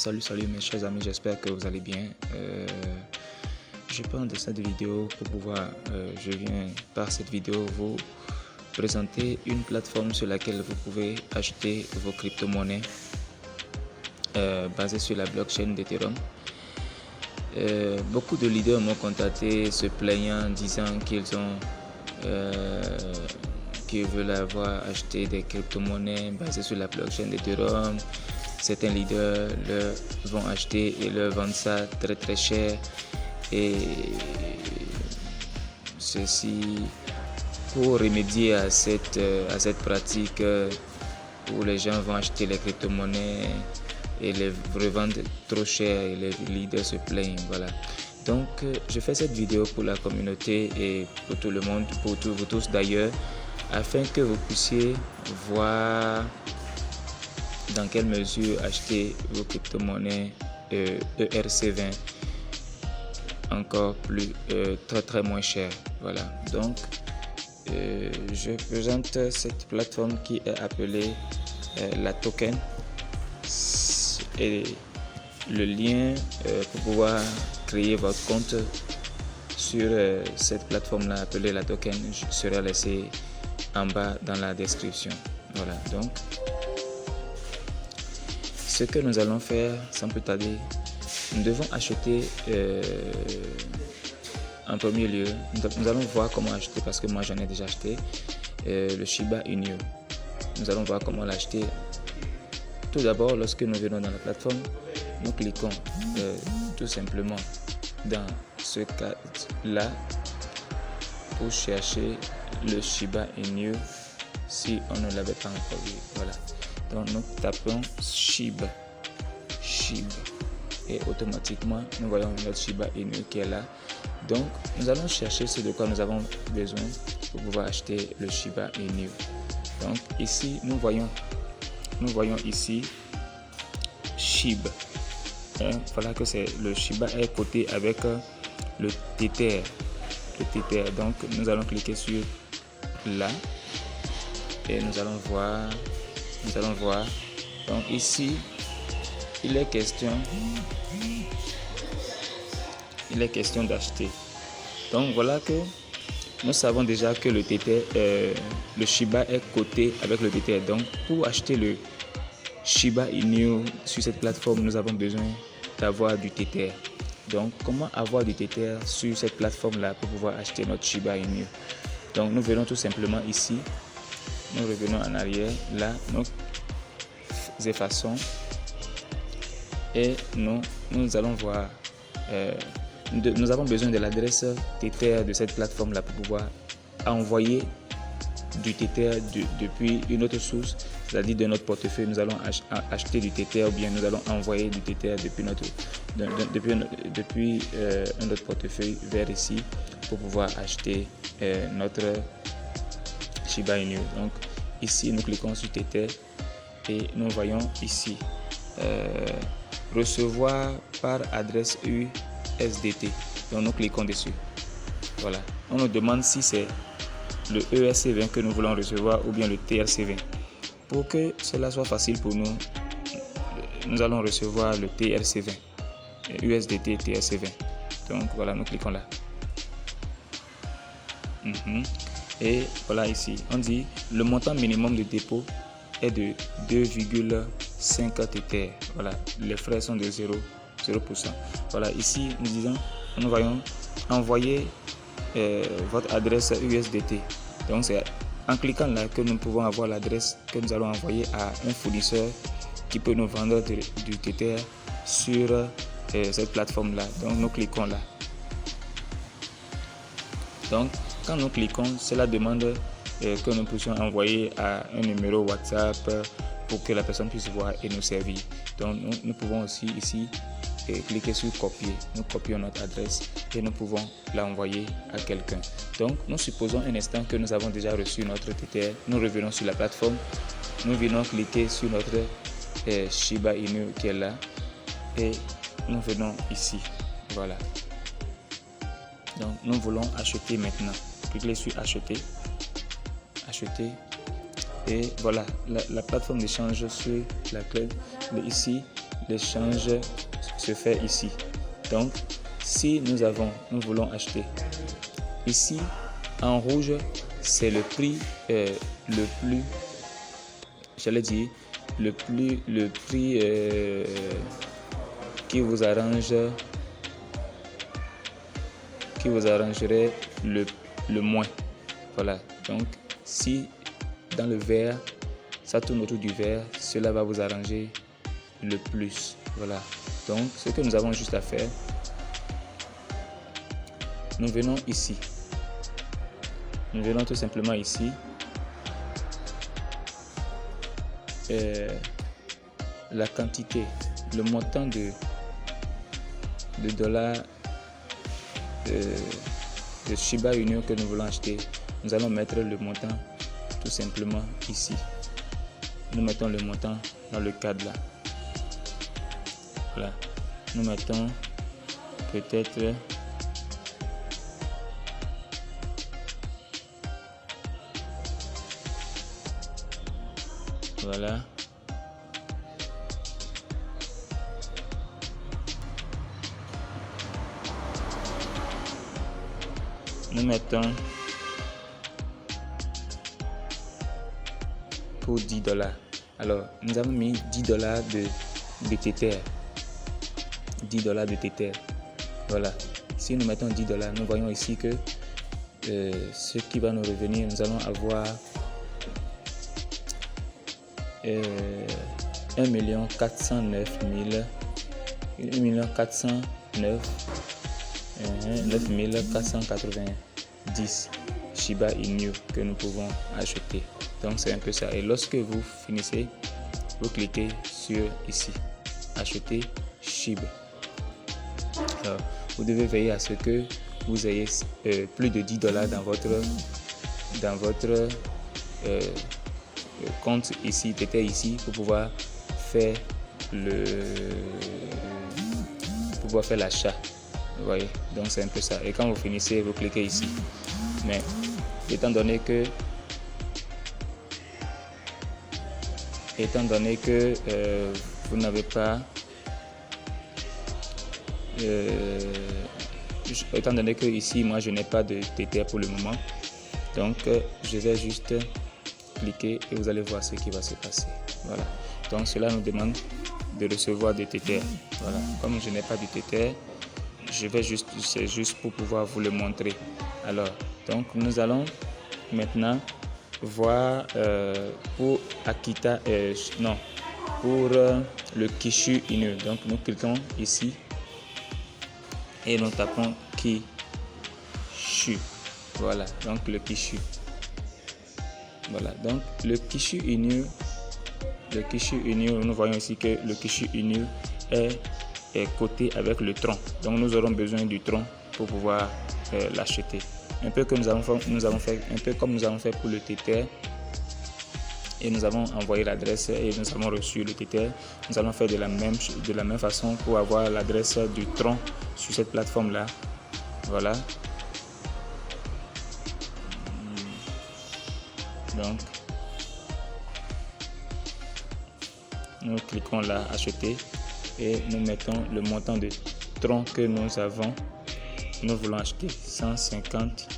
Salut mes chers amis, j'espère que vous allez bien. Je prends de cette vidéo pour pouvoir, je viens par cette vidéo vous présenter une plateforme sur laquelle vous pouvez acheter vos crypto-monnaies basées sur la blockchain d'Ethereum. Beaucoup de leaders m'ont contacté se plaignant, disant qu'ils veulent avoir acheté des crypto-monnaies basées sur la blockchain d'Ethereum. Certains leaders vont acheter et leur vendent ça très cher. Et ceci pour remédier à cette pratique où les gens vont acheter les crypto-monnaies et les revendent trop cher et les leaders se plaignent. Voilà. Donc je fais cette vidéo pour la communauté et pour tout le monde, pour vous tous d'ailleurs, afin que vous puissiez voir dans quelle mesure acheter vos crypto-monnaies ERC20 encore plus très moins cher. Voilà. Donc je présente cette plateforme qui est appelée la Token, et le lien pour pouvoir créer votre compte sur cette plateforme là appelée la Token sera laissé en bas dans la description. Voilà. Donc ce que nous allons faire sans plus tarder, nous devons acheter en premier lieu, nous allons voir comment acheter, parce que moi j'en ai déjà acheté le Shiba Inu. Nous allons voir comment l'acheter. Tout d'abord, lorsque nous venons dans la plateforme, nous cliquons tout simplement dans ce cas-là pour chercher le Shiba Inu si on ne l'avait pas encore vu. Voilà. Donc nous tapons Shiba et automatiquement nous voyons notre Shiba Inu qui est là. Donc nous allons chercher ce de quoi nous avons besoin pour pouvoir acheter le Shiba Inu. Donc ici nous voyons ici Shiba. Voilà que c'est le Shiba est coté avec le Tether. Donc nous allons cliquer sur là et nous allons voir. Donc ici il est question d'acheter. Donc voilà que nous savons déjà que le Tether, le Shiba est coté avec le Tether. Donc pour acheter le Shiba Inu sur cette plateforme, nous avons besoin d'avoir du Tether. Donc comment avoir du Tether sur cette plateforme là pour pouvoir acheter notre Shiba Inu? Donc nous venons tout simplement ici, nous revenons en arrière, là nous effaçons et nous allons voir. Nous avons besoin de l'adresse Tether de cette plateforme là pour pouvoir envoyer du Tether depuis une autre source, c'est-à-dire de notre portefeuille. Nous allons acheter du Tether ou bien nous allons envoyer du Tether depuis un autre portefeuille vers ici pour pouvoir acheter notre Shiba Inu. Donc ici nous cliquons sur Tether et nous voyons ici recevoir par adresse USDT. Donc nous cliquons dessus. Voilà. On nous demande si c'est le ERC20 que nous voulons recevoir ou bien le TRC20. Pour que cela soit facile pour nous, nous allons recevoir le TRC20, USDT TRC20. Donc voilà, nous cliquons là. Et voilà, ici on dit le montant minimum de dépôt est de 2,5 Tether. Voilà, les frais sont de 0%. Voilà, ici nous voyons envoyer votre adresse USDT. Donc c'est en cliquant là que nous pouvons avoir l'adresse que nous allons envoyer à un fournisseur qui peut nous vendre du Tether sur cette plateforme là. Donc nous cliquons là. Donc quand nous cliquons, cela demande que nous puissions envoyer à un numéro WhatsApp pour que la personne puisse voir et nous servir. Donc nous pouvons aussi ici cliquer sur copier. Nous copions notre adresse et nous pouvons l'envoyer à quelqu'un. Donc nous supposons un instant que nous avons déjà reçu notre Tether. Nous revenons sur la plateforme. Nous venons cliquer sur notre Shiba Inu qui est là et nous venons ici. Voilà. Donc nous voulons acheter maintenant. Cliquez sur acheter. Et voilà, la plateforme d'échange sur laquelle ici l'échange se fait ici. Donc, si nous voulons acheter ici, en rouge, c'est le prix le plus, j'allais dire, le prix qui vous arrangerait le moins. Voilà. Donc, si dans le vert, ça tourne autour du vert, cela va vous arranger le plus. Voilà. Donc, ce que nous avons juste à faire, nous venons ici. Nous venons tout simplement ici. La quantité, le montant de dollars de Shiba Inu que nous voulons acheter, nous allons mettre le montant tout simplement ici. Nous mettons le montant dans le cadre là. Voilà. Nous mettons peut-être voilà. Nous mettons pour $10. Alors, nous avons mis $10 de Tether. $10 de Tether. Voilà. Si nous mettons $10, nous voyons ici que ce qui va nous revenir, nous allons avoir 1 409 490 Shiba Inu que nous pouvons acheter. Donc c'est un peu ça. Et lorsque vous finissez, vous cliquez sur ici, acheter Shiba. Alors, vous devez veiller à ce que vous ayez plus de $10 dans votre compte ici, Tether ici, pour pouvoir faire l'achat. Vous voyez, donc c'est un peu ça. Et quand vous finissez, vous cliquez ici. Mais étant donné que vous n'avez pas étant donné que ici moi je n'ai pas de Tether pour le moment, donc je vais juste cliquer et vous allez voir ce qui va se passer. Voilà. Donc cela nous demande de recevoir des Tether. Voilà. Comme je n'ai pas de Tether, c'est juste pour pouvoir vous le montrer. Alors, donc nous allons maintenant voir pour Akita, pour le Kishu Inu. Donc nous cliquons ici et nous tapons Kishu. Voilà, donc le Kishu. Voilà, donc le Kishu Inu, nous voyons ici que le Kishu Inu est coté avec le tronc. Donc nous aurons besoin du tronc pour pouvoir l'acheter. Un peu comme nous avons fait pour le Tether. Et nous avons envoyé l'adresse et nous avons reçu le Tether. Nous allons faire de la même façon pour avoir l'adresse du tronc sur cette plateforme là. Voilà. Donc nous cliquons là, acheter, et nous mettons le montant de tronc que nous voulons acheter, 150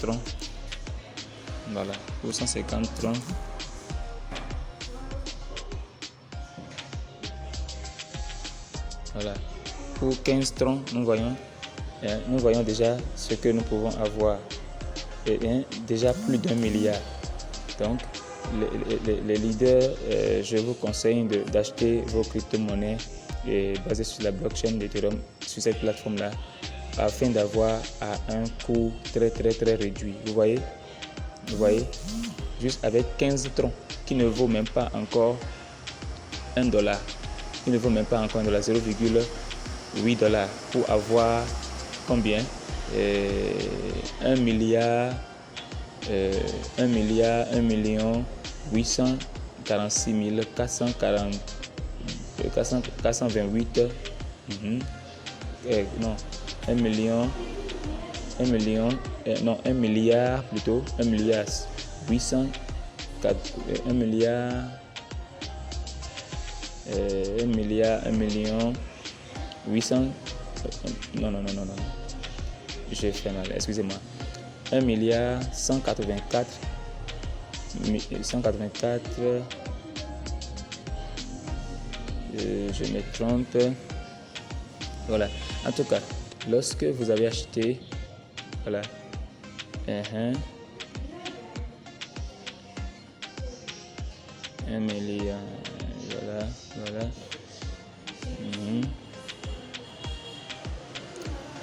troncs. Voilà, pour 150 troncs. Voilà, pour 15 troncs, nous voyons déjà ce que nous pouvons avoir, déjà plus d'1 milliard. Donc les leaders, je vous conseille d'acheter vos crypto-monnaies basées sur la blockchain d'Ethereum sur cette plateforme là, afin d'avoir à un coût très réduit. Vous voyez, juste avec 15 troncs qui ne vaut même pas encore $1, qui ne vaut même pas encore $, 0,8 $ pour avoir combien? 1 milliard 846 428 non, 1 milliard plutôt, 1 milliard 846 1 milliard, 1 million 800, non, j'ai fait mal, excusez-moi, 1 milliard 184, je me trompe, voilà. En tout cas, lorsque vous avez acheté, voilà, 1 milliard, voilà.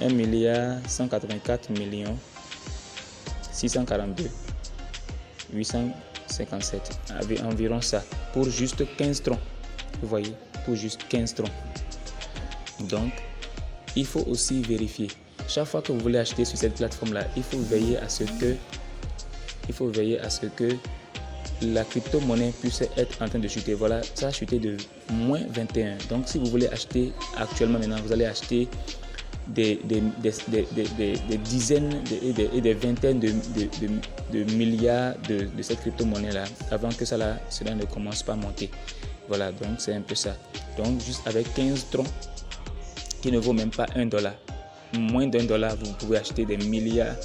1 milliard 184 millions 642 857, avec environ ça, pour juste 15 troncs, vous voyez, pour juste 15 troncs. Donc, il faut aussi vérifier. Chaque fois que vous voulez acheter sur cette plateforme-là, il faut veiller à ce que la crypto-monnaie puisse être en train de chuter. Voilà, ça a chuté de moins 21. Donc, si vous voulez acheter actuellement maintenant, vous allez acheter des dizaines et des vingtaines de milliards de cette crypto-monnaie-là avant que cela ne commence pas à monter. Voilà, donc c'est un peu ça. Donc, juste avec 15 troncs qui ne vaut même pas $1, moins d'$1, vous pouvez acheter des milliards.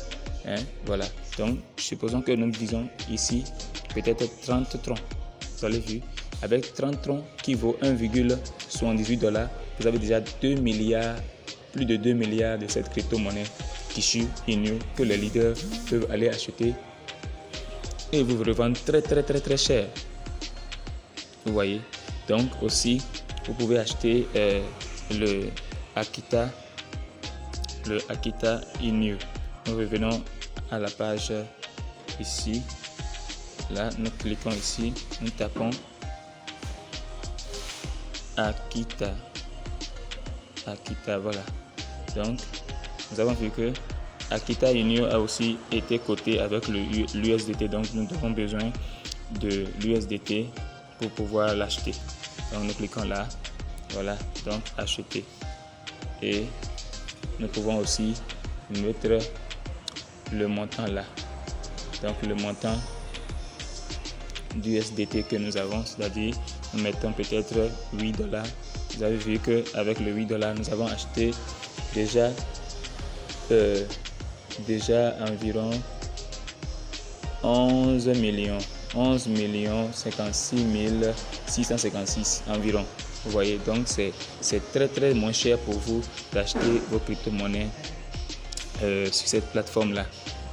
Voilà, donc supposons que nous disons ici peut-être 30 troncs. Vous avez vu, avec 30 troncs qui vaut $1,78, vous avez déjà 2 milliards, plus de 2 milliards de cette crypto-monnaie Tishu Inu que les leaders peuvent aller acheter et vous revendre très cher. Vous voyez, donc aussi vous pouvez acheter le Akita Inu. Nous revenons à la page ici. Là, nous cliquons ici, nous tapons Akita, voilà. Donc, nous avons vu que Akita Inu a aussi été coté avec l'USDT. Donc, nous avons besoin de l'USDT pour pouvoir l'acheter. Donc, nous cliquons là, voilà. Donc, acheter. Et nous pouvons aussi mettre le montant là. Donc, le montant d'USDT que nous avons, c'est-à-dire nous mettons peut-être $8. Vous avez vu qu'avec le $8, nous avons acheté déjà environ 11 millions 56 656 environ. Vous voyez, donc c'est très moins cher pour vous d'acheter vos crypto-monnaies sur cette plateforme là.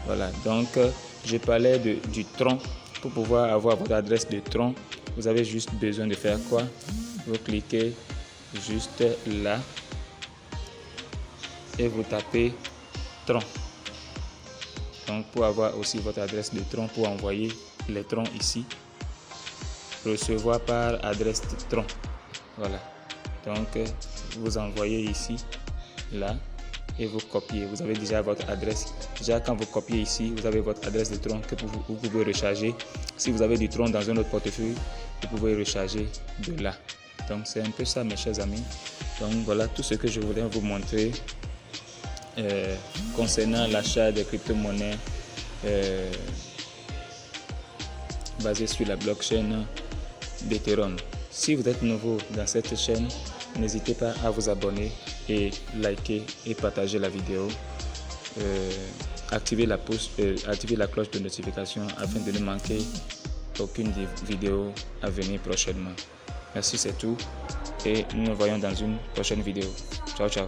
Voilà, donc je parlais du Tron. Pour pouvoir avoir votre adresse de Tron, vous avez juste besoin de faire quoi? Vous cliquez juste là et vous tapez Tron. Donc pour avoir aussi votre adresse de Tron, pour envoyer les Tron ici, recevoir par adresse de Tron. Voilà, donc vous envoyez ici, là, et vous copiez. Vous avez déjà votre adresse. Déjà quand vous copiez ici, vous avez votre adresse de Tron que vous pouvez recharger. Si vous avez du Tron dans un autre portefeuille, vous pouvez recharger de là. Donc c'est un peu ça, mes chers amis. Donc voilà tout ce que je voulais vous montrer concernant l'achat des crypto-monnaies basées sur la blockchain d'Ethereum. Si vous êtes nouveau dans cette chaîne, n'hésitez pas à vous abonner et liker et partager la vidéo. Activez la cloche de notification afin de ne manquer aucune des vidéos à venir prochainement. Merci, c'est tout et nous nous voyons dans une prochaine vidéo. Ciao.